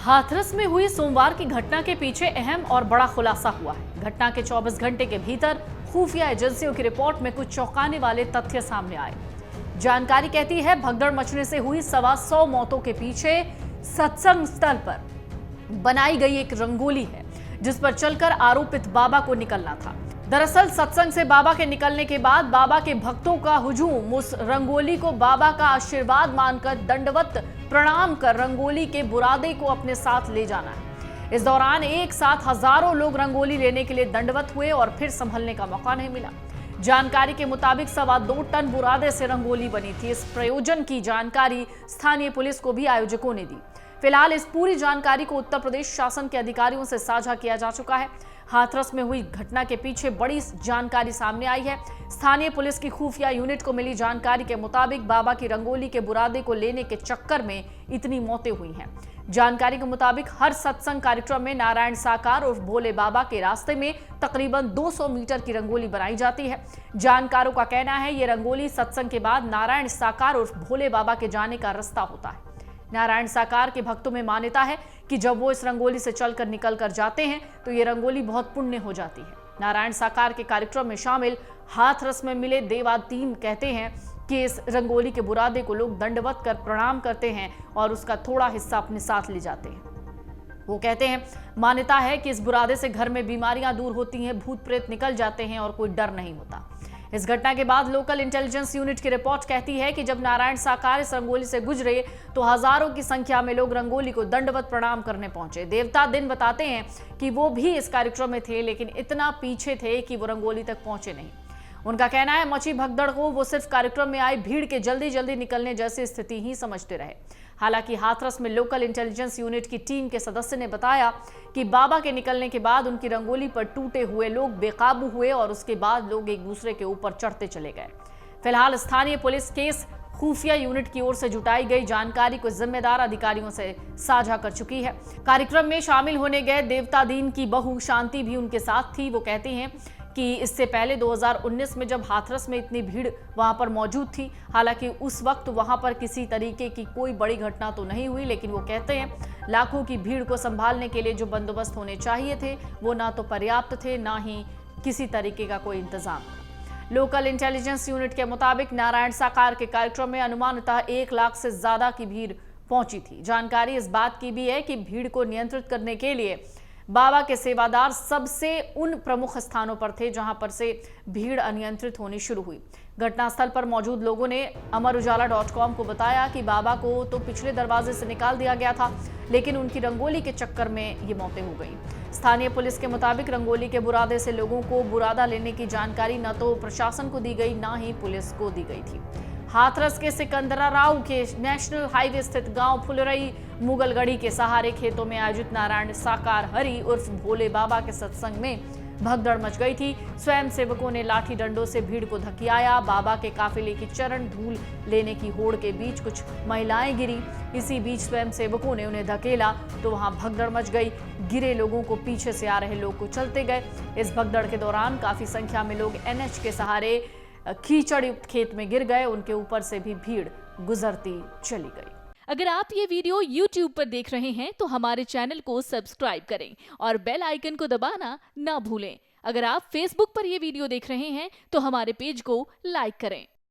हाथरस में हुई सोमवार की घटना के पीछे अहम और बड़ा खुलासा हुआ है। घटना के 24 घंटे के भीतर खुफिया एजेंसियों की रिपोर्ट में कुछ चौंकाने वाले तथ्य सामने आए। जानकारी कहती है भगदड़ मचने से हुई 125 मौतों के पीछे सत्संग स्थल पर बनाई गई एक रंगोली है, जिस पर चलकर आरोपित बाबा को निकलना था। दरअसल सत्संग से बाबा के निकलने के बाद बाबा के भक्तों का हुजूम उस रंगोली को बाबा का आशीर्वाद मानकर दंडवत प्रणाम कर रंगोली के बुरादे को अपने साथ ले जाना है। इस दौरान एक साथ हजारों लोग रंगोली लेने के लिए दंडवत हुए और फिर संभलने का मौका नहीं मिला। जानकारी के मुताबिक 2.25 टन बुरादे से रंगोली बनी थी। इस प्रयोजन की जानकारी स्थानीय पुलिस को भी आयोजकों ने दी। फिलहाल इस पूरी जानकारी को उत्तर प्रदेश शासन के अधिकारियों से साझा किया जा चुका है। हाथरस में हुई घटना के पीछे बड़ी जानकारी सामने आई है। स्थानीय पुलिस की खुफिया यूनिट को मिली जानकारी के मुताबिक बाबा की रंगोली के बुरादे को लेने के चक्कर में इतनी मौतें हुई हैं। जानकारी के मुताबिक हर सत्संग कार्यक्रम में नारायण साकार और भोले बाबा के रास्ते में तकरीबन 200 मीटर की रंगोली बनाई जाती है। जानकारों का कहना है ये रंगोली सत्संग के बाद नारायण साकार और भोले बाबा के जाने का रास्ता होता है। नारायण साकार के भक्तों में मान्यता है कि जब वो इस रंगोली से चलकर निकल कर जाते हैं तो ये रंगोली बहुत पुण्य हो जाती है। नारायण साकार के कार्यक्रम में शामिल हाथरस में मिले देवादीन कहते हैं कि इस रंगोली के बुरादे को लोग दंडवत कर प्रणाम करते हैं और उसका थोड़ा हिस्सा अपने साथ ले जाते हैं। वो कहते हैं मान्यता है कि इस बुरादे से घर में बीमारियां दूर होती हैं, भूत प्रेत निकल जाते हैं और कोई डर नहीं होता। इस घटना के बाद लोकल इंटेलिजेंस यूनिट की रिपोर्ट कहती है कि जब नारायण साकार इस रंगोली से गुजरे तो हजारों की संख्या में लोग रंगोली को दंडवत प्रणाम करने पहुंचे। देवता दिन बताते हैं कि वो भी इस कार्यक्रम में थे, लेकिन इतना पीछे थे कि वो रंगोली तक पहुंचे नहीं। उनका कहना है मची भगदड़ को वो सिर्फ कार्यक्रम में आई भीड़ के जल्दी जल्दी निकलने जैसी स्थिति ही समझते रहे। हालांकि हाथरस में लोकल इंटेलिजेंस यूनिट की टीम के सदस्य ने बताया कि बाबा के निकलने के बाद उनकी रंगोली पर टूटे हुए लोग बेकाबू हुए और उसके बाद लोग एक दूसरे के ऊपर चढ़ते चले गए। फिलहाल स्थानीय पुलिस केस खुफिया यूनिट की ओर से जुटाई गई जानकारी को जिम्मेदार अधिकारियों से साझा कर चुकी है। कार्यक्रम में शामिल होने गए देवतादीन की बहू शांति भी उनके साथ थी। वो कहती हैं कि इससे पहले 2019 में जब हाथरस में इतनी भीड़ वहां पर मौजूद थी, हालांकि उस वक्त वहां पर किसी तरीके की कोई बड़ी घटना तो नहीं हुई, लेकिन वो कहते हैं लाखों की भीड़ को संभालने के लिए जो बंदोबस्त होने चाहिए थे वो ना तो पर्याप्त थे, ना ही किसी तरीके का कोई इंतजाम था। लोकल इंटेलिजेंस यूनिट के मुताबिक नारायण साकार के कार्यक्रम में अनुमानतः 1 लाख से ज्यादा की भीड़ पहुंची थी। जानकारी इस बात की भी है कि भीड़ को नियंत्रित करने के लिए बाबा के सेवादार सबसे उन प्रमुख स्थानों पर थे जहां पर से भीड़ अनियंत्रित होनी शुरू हुई। घटनास्थल पर मौजूद लोगों ने अमरउजाला.com को बताया कि बाबा को तो पिछले दरवाजे से निकाल दिया गया था, लेकिन उनकी रंगोली के चक्कर में ये मौतें हो गई। स्थानीय पुलिस के मुताबिक रंगोली के बुरादे से लोगों को बुरादा लेने की जानकारी न तो प्रशासन को दी गई, न ही पुलिस को दी गई थी। हाथरस के सिकंदराराव के नेशनल हाईवे स्थित गांव फुलरई मुगलगढ़ी के सहारे खेतों में आयोजित नारायण साकार हरि उर्फ भोले बाबा के सत्संग में भगदड़ मच गई थी। स्वयं सेवकों ने लाठी डंडों से भीड़ को धकियाया। बाबा के काफिले की चरण धूल लेने की होड़ के बीच कुछ महिलाएं गिरी। इसी बीच स्वयं सेवकों ने उन्हें धकेला तो वहां भगदड़ मच गई। गिरे लोगों को पीछे से आ रहे लोग को चलते गए। इस भगदड़ के दौरान काफी संख्या में लोग NH के सहारे कीचड़ युक्त खेत में गिर गए। उनके ऊपर से भी भीड़ गुजरती चली गई। अगर आप ये वीडियो YouTube पर देख रहे हैं तो हमारे चैनल को सब्सक्राइब करें और बेल आइकन को दबाना ना भूलें। अगर आप Facebook पर ये वीडियो देख रहे हैं तो हमारे पेज को लाइक करें।